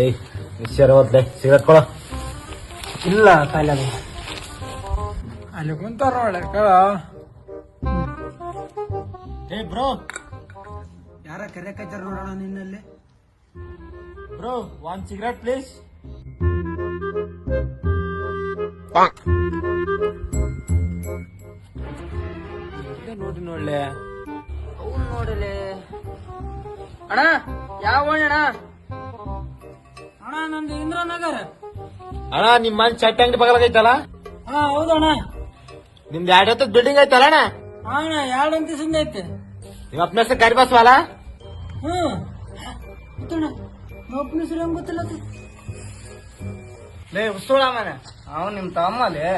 ಏಯ್ ನಿಶ್ಚರ ಹೋದ್ಲೆ ಸಿಗರೇಟ್ ಕೊಡ. ಇಲ್ಲ ಕಾಯಿಲೆ ಅಲ್ಲಿ ಕುಂತಾರ ನೋಡ್ಲೆ ಕೇಳ. ಏ ಬ್ರೋ, ಯಾರ ಕರೆಯಕೈತಾರ ನೋಡೋಣ ನಿನ್ನಲ್ಲಿ. Bro one cigarette please. ನೋಡಿ ನೋಡ್ಲೆ ಅವ್ನು ನೋಡಲೆ ಅಣ್ಣ. ಯಾವ ಅಣ್ಣ? ಅಣ್ಣ ನಂದು ಇಂದ್ರನಗರ. ಅಣ್ಣ ನಿಮ್ ಮನ್ ಚಟ್ಟಿ ಅಂಗಡಿ ಬಗಲಾಗೈತಲ್ಲ, ಹಾ ಹೌದಣ್ಣ. ನಿಮ್ದು 2 ಹತ್ತದ ಬಿಲ್ಡಿಂಗ್ ಐತಲ್ಲ ಅಣ್ಣ. ಅಣ್ಣ 2 ಅಂತಿಸಿಂದ ಐತೆ. ನಿಮ್ಮ ಅಪ್ಪನ ಹೆಸರು ಕರಿಬಸ್ವಲ್ಲ. ಹ್ಮ್ ಒಬ್ಬನ ಹೆಸರು ಹೆಂಗ್ ಗೊತ್ತಿಲ್ಲ. ಲೇ ಉಸ್ತೋಳ ಮನೆ ಅವ್ನು ನಿಮ್ ತಮ್ಮಲೇ.